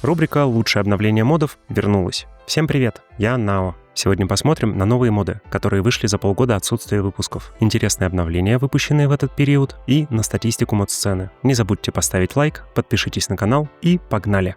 Рубрика «Лучшее обновление модов» вернулась. Всем привет, я Нао. Сегодня посмотрим на новые моды, которые вышли за полгода отсутствия выпусков, интересные обновления, выпущенные в этот период, и на статистику мод-сцены. Не забудьте поставить лайк, подпишитесь на канал и погнали!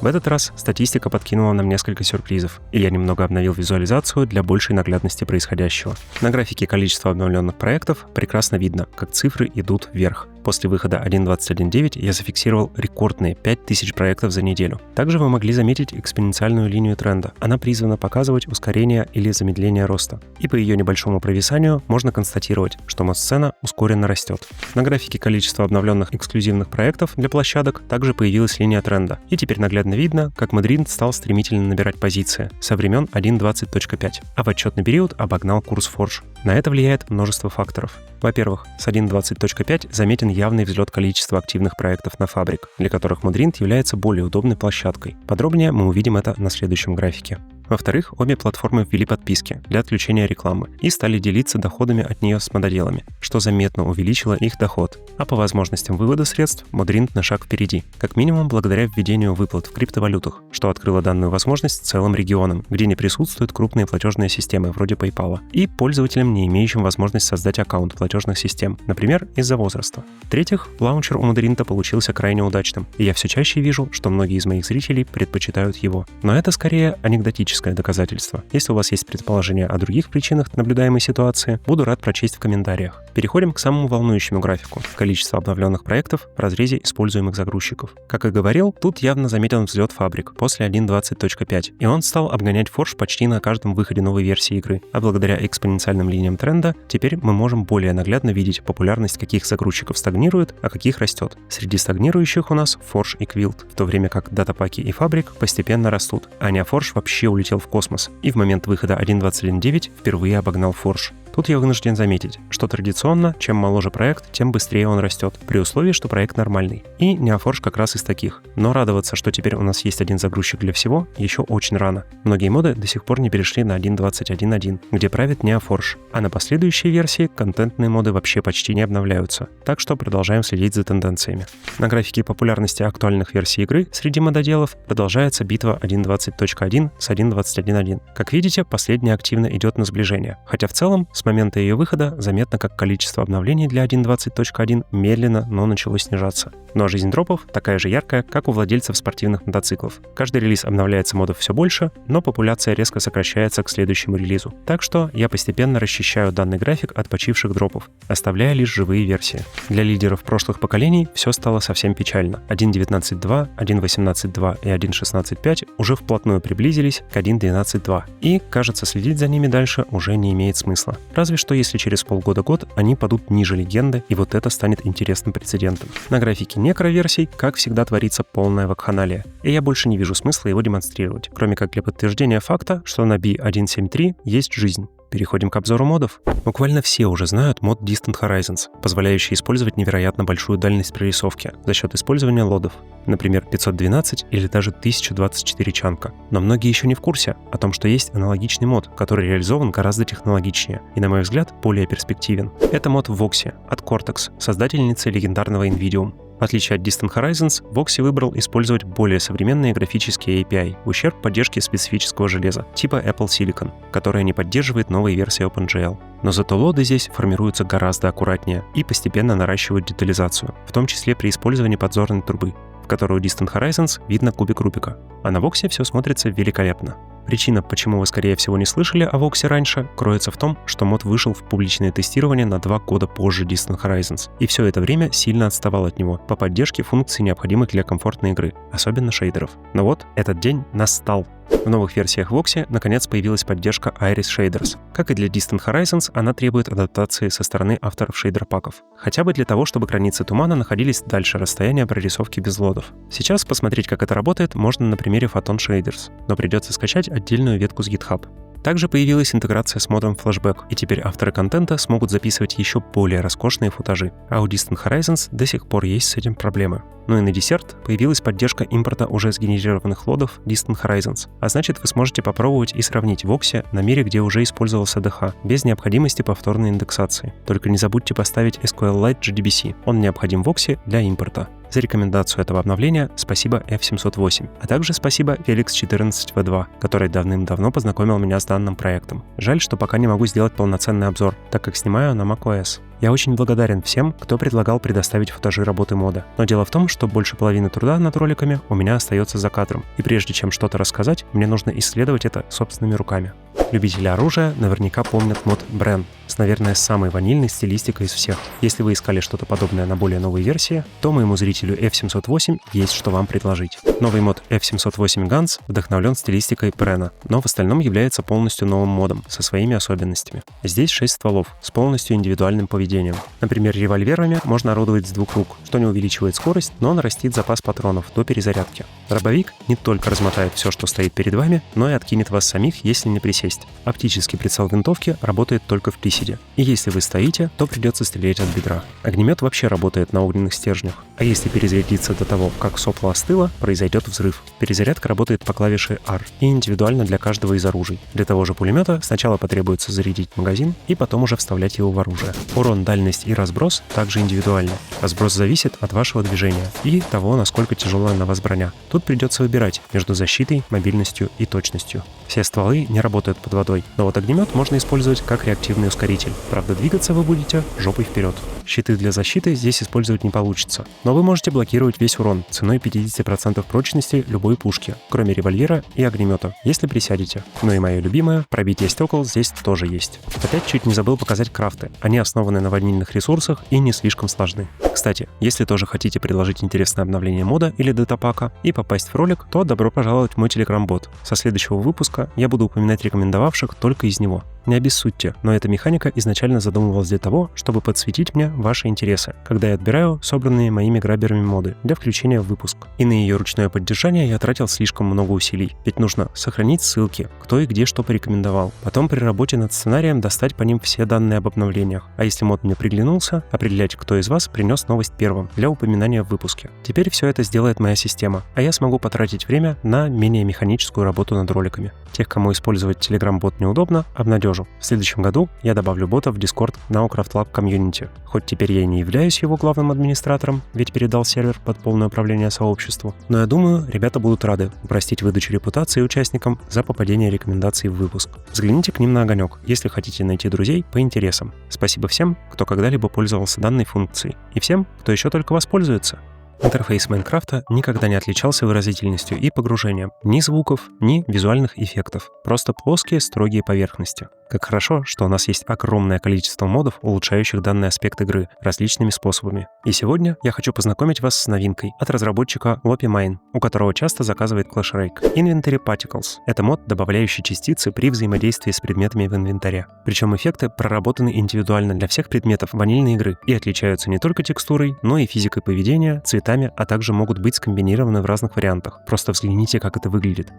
В этот раз статистика подкинула нам несколько сюрпризов, и я немного обновил визуализацию для большей наглядности происходящего. На графике количество обновленных проектов прекрасно видно, как цифры идут вверх. После выхода 1.21.9 я зафиксировал рекордные 5000 проектов за неделю. Также вы могли заметить экспоненциальную линию тренда. Она призвана показывать ускорение или замедление роста. И по ее небольшому провисанию можно констатировать, что мод-сцена ускоренно растет. На графике количество обновленных эксклюзивных проектов для площадок также появилась линия тренда. И теперь наглядно видно, как Modrind стал стремительно набирать позиции со времен 1.20.5, а в отчетный период обогнал курс Forge. На это влияет множество факторов. Во-первых, с 1.20.5 заметен явный взлет количества активных проектов на Fabric, для которых Modrind является более удобной площадкой. Подробнее мы увидим это на следующем графике. Во-вторых, обе платформы ввели подписки для отключения рекламы и стали делиться доходами от нее с мододелами, что заметно увеличило их доход. А по возможностям вывода средств Modrind на шаг впереди, как минимум благодаря введению выплат в криптовалютах, что открыло данную возможность целым регионам, где не присутствуют крупные платежные системы вроде PayPal, и пользователям, не имеющим возможность создать аккаунт платежных систем, например, из-за возраста. В-третьих, лаунчер у Modrind получился крайне удачным, и я все чаще вижу, что многие из моих зрителей предпочитают его. Но это скорее анекдотическое доказательство. Если у вас есть предположения о других причинах наблюдаемой ситуации, буду рад прочесть в комментариях. Переходим к самому волнующему графику. Количество обновленных проектов в разрезе используемых загрузчиков. Как и говорил, тут явно заметен взлет Fabric после 1.20.5, и он стал обгонять Forge почти на каждом выходе новой версии игры. А благодаря экспоненциальным линиям тренда, теперь мы можем более наглядно видеть, популярность каких загрузчиков стагнирует, а каких растет. Среди стагнирующих у нас Forge и Quilt, в то время как датапаки и Fabric постепенно растут, а Neoforge вообще улетел в космос и в момент выхода 1.21.9 впервые обогнал Forge. Тут я вынужден заметить, что традиционно, чем моложе проект, тем быстрее он растет, при условии, что проект нормальный. И Neoforge как раз из таких. Но радоваться, что теперь у нас есть один загрузчик для всего, еще очень рано. Многие моды до сих пор не перешли на 1.21.1, где правит Neoforge, а на последующие версии контентные моды вообще почти не обновляются. Так что продолжаем следить за тенденциями. На графике популярности актуальных версий игры среди мододелов продолжается битва 1.20.1 с 1.21.1. Как видите, последняя активно идет на сближение, хотя в целом с момента ее выхода заметно, как количество обновлений для 1.20.1 медленно, но начало снижаться. Но жизнь дропов такая же яркая, как у владельцев спортивных мотоциклов. Каждый релиз обновляется модов все больше, но популяция резко сокращается к следующему релизу. Так что я постепенно расчищаю данный график от почивших дропов, оставляя лишь живые версии. Для лидеров прошлых поколений все стало совсем печально. 1.19.2, 1.18.2 и 1.16.5 уже вплотную приблизились к 1.12.2, и, кажется, следить за ними дальше уже не имеет смысла. Разве что если через полгода-год они падут ниже легенды, и вот это станет интересным прецедентом. На графике некро-версий, как всегда, творится полная вакханалия, и я больше не вижу смысла его демонстрировать, кроме как для подтверждения факта, что на B1.7.3 есть жизнь. Переходим к обзору модов. Буквально все уже знают мод Distant Horizons, позволяющий использовать невероятно большую дальность прорисовки за счет использования лодов, например, 512 или даже 1024 чанка. Но многие еще не в курсе о том, что есть аналогичный мод, который реализован гораздо технологичнее и, на мой взгляд, более перспективен. Это мод Voxy от Cortex, создательницы легендарного Invidium. В отличие от Distant Horizons, Voxy выбрал использовать более современные графические API в ущерб поддержке специфического железа, типа Apple Silicon, которое не поддерживает новые версии OpenGL. Но зато лоды здесь формируются гораздо аккуратнее и постепенно наращивают детализацию, в том числе при использовании подзорной трубы, в которой у Distant Horizons видно кубик Рубика, а на Voxy все смотрится великолепно. Причина, почему вы, скорее всего, не слышали о Voxy раньше, кроется в том, что мод вышел в публичное тестирование на 2 года позже Distant Horizons, и все это время сильно отставал от него по поддержке функций, необходимых для комфортной игры, особенно шейдеров. Но вот этот день настал. В новых версиях Voxy наконец появилась поддержка Iris Shaders. Как и для Distant Horizons, она требует адаптации со стороны авторов шейдер-паков. Хотя бы для того, чтобы границы тумана находились дальше расстояния прорисовки без лодов. Сейчас посмотреть, как это работает, можно на примере Photon Shaders, но придется скачать отдельную ветку с GitHub. Также появилась интеграция с модом Flashback, и теперь авторы контента смогут записывать еще более роскошные футажи, а у Distant Horizons до сих пор есть с этим проблемы. Ну и на десерт появилась поддержка импорта уже сгенерированных лодов Distant Horizons, а значит вы сможете попробовать и сравнить Voxy на мире, где уже использовался DH, без необходимости повторной индексации. Только не забудьте поставить SQLite JDBC, он необходим Voxy для импорта. За рекомендацию этого обновления спасибо F708, а также спасибо Felix14V2, который давным-давно познакомил меня с данным проектом. Жаль, что пока не могу сделать полноценный обзор, так как снимаю на macOS. Я очень благодарен всем, кто предлагал предоставить футажи работы мода. Но дело в том, что больше половины труда над роликами у меня остается за кадром, и прежде чем что-то рассказать, мне нужно исследовать это собственными руками. Любители оружия наверняка помнят мод Bren с, наверное, самой ванильной стилистикой из всех. Если вы искали что-то подобное на более новой версии, то моему зрителю F708 есть что вам предложить. Новый мод F708 Guns вдохновлен стилистикой Bren, но в остальном является полностью новым модом со своими особенностями. Здесь 6 стволов с полностью индивидуальным поведением. Например, револьверами можно орудовать с 2 рук, что не увеличивает скорость, но нарастит запас патронов до перезарядки. Дробовик не только размотает все, что стоит перед вами, но и откинет вас самих, если не присесть. Оптический прицел винтовки работает только в приседе, и если вы стоите, то придется стрелять от бедра. Огнемет вообще работает на огненных стержнях, а если перезарядиться до того, как сопло остыло, произойдет взрыв. Перезарядка работает по клавише R и индивидуально для каждого из оружий. Для того же пулемета сначала потребуется зарядить магазин и потом уже вставлять его в оружие. Урон, дальность и разброс также индивидуальны. Разброс зависит от вашего движения и того, насколько тяжелая на вас броня. Тут придется выбирать между защитой, мобильностью и точностью. Все стволы не работают под водой, но вот огнемет можно использовать как реактивный ускоритель. Правда, двигаться вы будете жопой вперед. Щиты для защиты здесь использовать не получится, но вы можете блокировать весь урон ценой 50% прочности любой пушки, кроме револьвера и огнемета, если присядете. Ну и мое любимое, пробитие стекол здесь тоже есть. Опять чуть не забыл показать крафты. Они основаны на ванильных ресурсах и не слишком сложны. Кстати, если тоже хотите предложить интересное обновление мода или датапака и попасть в ролик, то добро пожаловать в мой телеграм-бот. Со следующего выпуска я буду упоминать рекомендовавших только из него. Не обессудьте, но эта механика изначально задумывалась для того, чтобы подсветить мне ваши интересы, когда я отбираю собранные моими граберами моды для включения в выпуск. И на ее ручное поддержание я тратил слишком много усилий, ведь нужно сохранить ссылки, кто и где что порекомендовал, потом при работе над сценарием достать по ним все данные об обновлениях, а если мод мне приглянулся, определять, кто из вас принес новость первым для упоминания в выпуске. Теперь все это сделает моя система, а я смогу потратить время на менее механическую работу над роликами. Тех, кому использовать Telegram-бот неудобно, обнадежу. В следующем году я добавлю бота в Discord Nowcraft Lab Community. Хоть теперь я и не являюсь его главным администратором, ведь передал сервер под полное управление сообществу, но я думаю, ребята будут рады упростить выдачу репутации участникам за попадение рекомендаций в выпуск. Взгляните к ним на огонек, если хотите найти друзей по интересам. Спасибо всем, кто когда-либо пользовался данной функцией, и всем, кто еще только воспользуется. Интерфейс Майнкрафта никогда не отличался выразительностью и погружением, ни звуков, ни визуальных эффектов, просто плоские строгие поверхности. Как хорошо, что у нас есть огромное количество модов, улучшающих данный аспект игры различными способами. И сегодня я хочу познакомить вас с новинкой от разработчика LoppyMine, у которого часто заказывает ClashRake. Inventory Particles — это мод, добавляющий частицы при взаимодействии с предметами в инвентаре. Причем эффекты проработаны индивидуально для всех предметов ванильной игры и отличаются не только текстурой, но и физикой поведения, цветами, а также могут быть скомбинированы в разных вариантах. Просто взгляните, как это выглядит.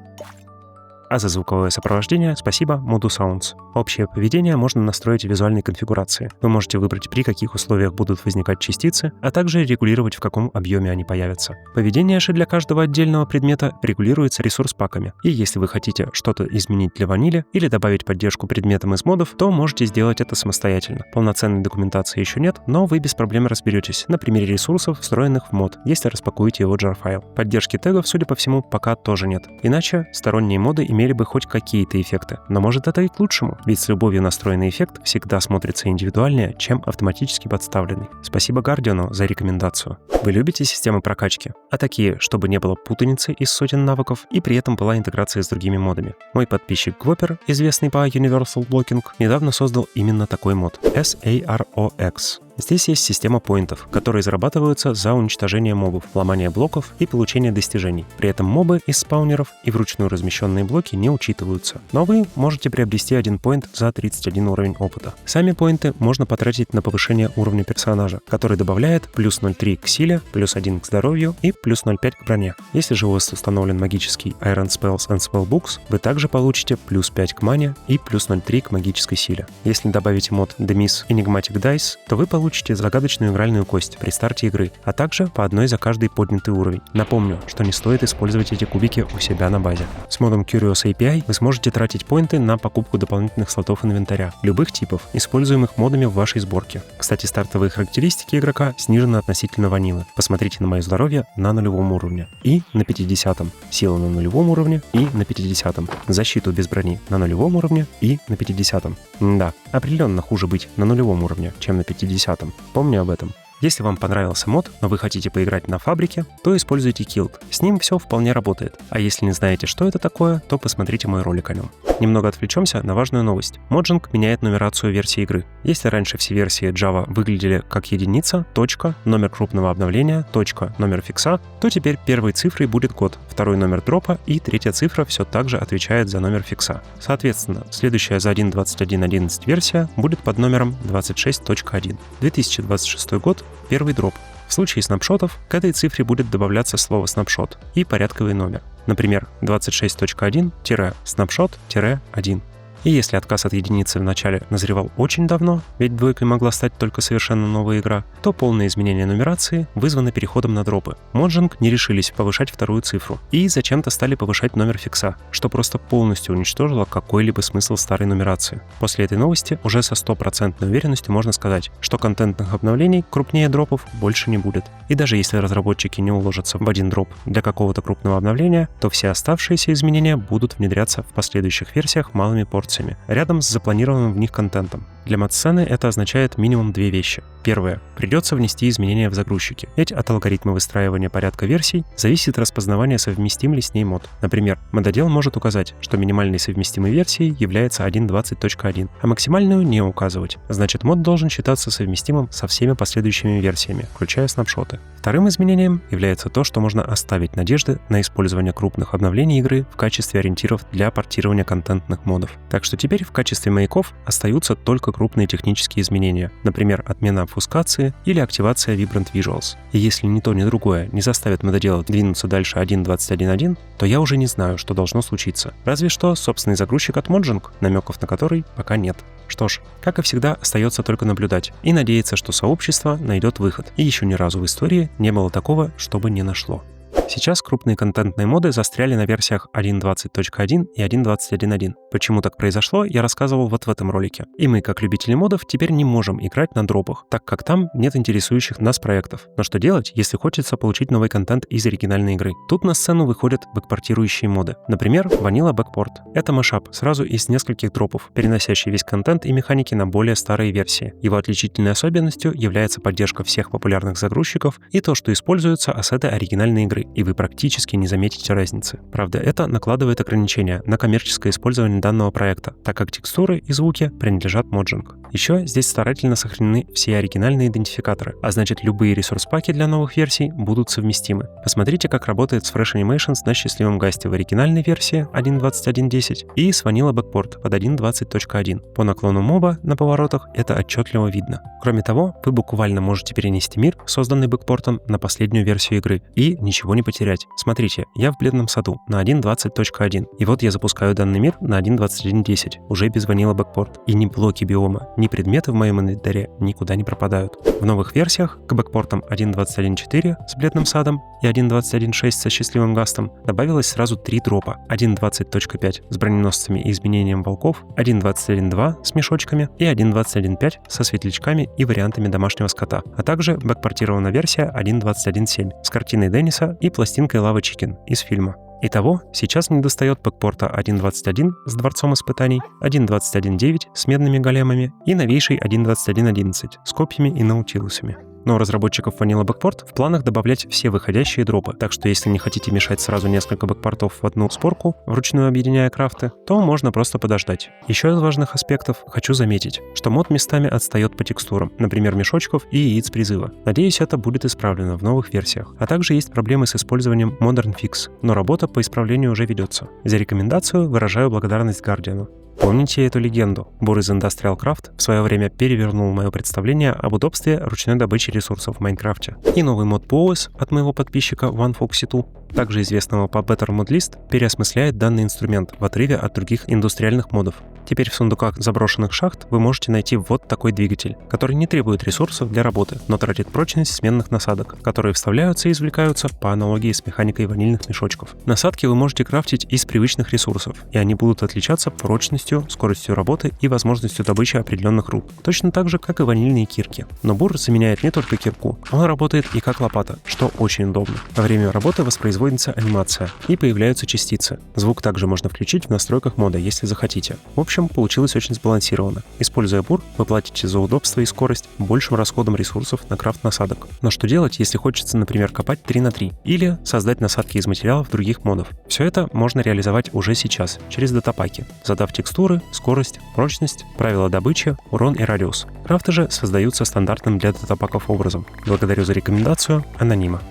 А за звуковое сопровождение спасибо Modu Sounds. Общее поведение можно настроить в визуальной конфигурации. Вы можете выбрать, при каких условиях будут возникать частицы, а также регулировать, в каком объеме они появятся. Поведение же для каждого отдельного предмета регулируется ресурс-паками. И если вы хотите что-то изменить для ванили или добавить поддержку предметам из модов, то можете сделать это самостоятельно. Полноценной документации еще нет, но вы без проблем разберетесь на примере ресурсов, встроенных в мод, если распакуете его jar-файл. Поддержки тегов, судя по всему, пока тоже нет. Иначе сторонние моды имели бы хоть какие-то эффекты. Но может это и к лучшему, ведь с любовью настроенный эффект всегда смотрится индивидуальнее, чем автоматически подставленный. Спасибо Guardian за рекомендацию. Вы любите системы прокачки? А такие, чтобы не было путаницы из сотен навыков и при этом была интеграция с другими модами. Мой подписчик Gvopper, известный по Universal Blocking, недавно создал именно такой мод — SAROX. Здесь есть система поинтов, которые зарабатываются за уничтожение мобов, ломание блоков и получение достижений. При этом мобы из спаунеров и вручную размещенные блоки не учитываются. Но вы можете приобрести 1 поинт за 31 уровень опыта. Сами поинты можно потратить на повышение уровня персонажа, который добавляет плюс 0,3 к силе, плюс 1 к здоровью и плюс 0,5 к броне. Если же у вас установлен магический Iron Spells and Spellbooks, вы также получите плюс 5 к мане и плюс 0,3 к магической силе. Если добавите мод Demise Enigmatic Dice, то вы получите получите загадочную игральную кость при старте игры, а также по одной за каждый поднятый уровень. Напомню, что не стоит использовать эти кубики у себя на базе. С модом Curious API вы сможете тратить поинты на покупку дополнительных слотов инвентаря любых типов, используемых модами в вашей сборке. Кстати, стартовые характеристики игрока снижены относительно ванилы. Посмотрите на мое здоровье на 0-м уровне и на 50-м, сила на 0-м уровне и на 50-м, защиту без брони на 0-м уровне и на 50-м. Да, определенно хуже быть на 0-м уровне, чем на 50-м. Помни об этом. Если вам понравился мод, но вы хотите поиграть на фабрике, то используйте Killed. С ним все вполне работает. А если не знаете, что это такое, то посмотрите мой ролик о нем. Немного отвлечемся на важную новость. Mojang меняет нумерацию версии игры. Если раньше все версии Java выглядели как единица, точка, номер крупного обновления, точка, номер фикса, то теперь первой цифрой будет год, второй номер дропа и третья цифра все так же отвечает за номер фикса. Соответственно, следующая за 1.21.11 версия будет под номером 26.1. 2026 год. Первый дроп. В случае снапшотов к этой цифре будет добавляться слово «снапшот» и порядковый номер. Например, 26.1-снапшот-1. И если отказ от единицы в начале назревал очень давно, ведь двойкой могла стать только совершенно новая игра, то полное изменение нумерации вызвано переходом на дропы. Mojang не решились повышать вторую цифру и зачем-то стали повышать номер фикса, что просто полностью уничтожило какой-либо смысл старой нумерации. После этой новости уже со 100% уверенностью можно сказать, что контентных обновлений крупнее дропов больше не будет. И даже если разработчики не уложатся в один дроп для какого-то крупного обновления, то все оставшиеся изменения будут внедряться в последующих версиях малыми порциями, рядом с запланированным в них контентом. Для мод-сцены это означает минимум две вещи. Первое. Придется внести изменения в загрузчики, ведь от алгоритма выстраивания порядка версий зависит распознавание, совместим ли с ней мод. Например, мододел может указать, что минимальной совместимой версией является 1.20.1, а максимальную не указывать. Значит, мод должен считаться совместимым со всеми последующими версиями, включая снапшоты. Вторым изменением является то, что можно оставить надежды на использование крупных обновлений игры в качестве ориентиров для портирования контентных модов. Так что теперь в качестве маяков остаются только крупные технические изменения, например, отмена обфускации или активация Vibrant Visuals. И если ни то, ни другое не заставит мододела двинуться дальше 1.21.1, то я уже не знаю, что должно случиться. Разве что собственный загрузчик от Mojang, намеков на который пока нет. Что ж, как и всегда, остается только наблюдать и надеяться, что сообщество найдет выход. И еще ни разу в истории не было такого, чтобы не нашло. Сейчас крупные контентные моды застряли на версиях 1.20.1 и 1.21.1. Почему так произошло, я рассказывал вот в этом ролике. И мы, как любители модов, теперь не можем играть на дропах, так как там нет интересующих нас проектов. Но что делать, если хочется получить новый контент из оригинальной игры? Тут на сцену выходят бэкпортирующие моды. Например, Vanilla Backport. Это машап сразу из нескольких дропов, переносящий весь контент и механики на более старые версии. Его отличительной особенностью является поддержка всех популярных загрузчиков и то, что используются ассеты оригинальной игры, и вы практически не заметите разницы. Правда, это накладывает ограничения на коммерческое использование данного проекта, так как текстуры и звуки принадлежат Mojang. Еще здесь старательно сохранены все оригинальные идентификаторы, а значит любые ресурс-паки для новых версий будут совместимы. Посмотрите, как работает с Fresh Animations на счастливом гасте в оригинальной версии 1.21.10 и с Vanilla Backport под 1.20.1. По наклону моба на поворотах это отчетливо видно. Кроме того, вы буквально можете перенести мир, созданный бэкпортом, на последнюю версию игры и ничего не потерять. Смотрите, я в Бледном саду на 1.20.1, и вот я запускаю данный мир на 1.21.10, уже без Vanilla Backport. И ни блоки биома, ни предметы в моем инвентаре никуда не пропадают. В новых версиях к бэкпортам 1.21.4 с Бледным садом и 1.21.6 со счастливым гастом добавилось сразу 3 дропа: 1.20.5 с броненосцами и изменением волков, 1.21.2 с мешочками и 1.21.5 со светлячками и вариантами домашнего скота, а также бэкпортирована версия 1.21.7 с картиной Денниса и пластинкой Lava Chicken из фильма. Итого, сейчас недостает бэкпорта 1.21 с Дворцом испытаний, 1.21.9 с медными големами и новейший 1.21.11 с копьями и наутилусами. Но у разработчиков Vanilla Backport в планах добавлять все выходящие дропы, так что если не хотите мешать сразу несколько бэкпортов в одну сборку, вручную объединяя крафты, то можно просто подождать. Еще из важных аспектов хочу заметить, что мод местами отстает по текстурам, например, мешочков и яиц призыва. Надеюсь, это будет исправлено в новых версиях. А также есть проблемы с использованием Modern Fix, но работа по исправлению уже ведется. За рекомендацию выражаю благодарность Guardian. Помните эту легенду? Бур из Industrial Craft в свое время перевернул мое представление об удобстве ручной добычи ресурсов в Майнкрафте. И новый мод POS от моего подписчика OneFoxy2, также известного по Better Mod List, переосмысляет данный инструмент в отрыве от других индустриальных модов. Теперь в сундуках заброшенных шахт вы можете найти вот такой двигатель, который не требует ресурсов для работы, но тратит прочность сменных насадок, которые вставляются и извлекаются по аналогии с механикой ванильных мешочков. Насадки вы можете крафтить из привычных ресурсов, и они будут отличаться прочностью, скоростью работы и возможностью добычи определенных руд, точно так же, как и ванильные кирки. Но бур заменяет не только кирку, он работает и как лопата, что очень удобно. Во время работы воспроизводится анимация, и появляются частицы. Звук также можно включить в настройках мода, если захотите. В общем, получилось очень сбалансировано. Используя бур, вы платите за удобство и скорость большим расходом ресурсов на крафт насадок. Но что делать, если хочется, например, копать 3×3 или создать насадки из материалов других модов? Все это можно реализовать уже сейчас, через датапаки, задав текстуры, скорость, прочность, правила добычи, урон и радиус. Крафты же создаются стандартным для датапаков образом. Благодарю за рекомендацию, анонима.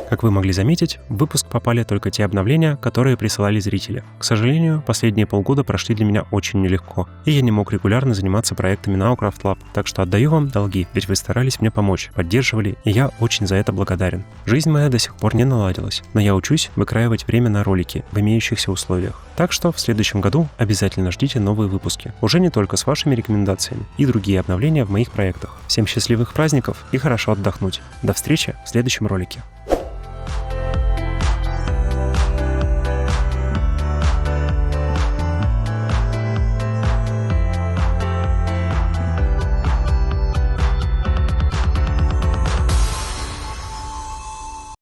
Как вы могли заметить, в выпуск попали только те обновления, которые присылали зрители. К сожалению, последние полгода прошли для меня очень нелегко, и я не мог регулярно заниматься проектами NaoCraft Lab, так что отдаю вам долги, ведь вы старались мне помочь, поддерживали, и я очень за это благодарен. Жизнь моя до сих пор не наладилась, но я учусь выкраивать время на ролики в имеющихся условиях. Так что в следующем году обязательно ждите новые выпуски, уже не только с вашими рекомендациями, и другие обновления в моих проектах. Всем счастливых праздников и хорошо отдохнуть. До встречи в следующем ролике.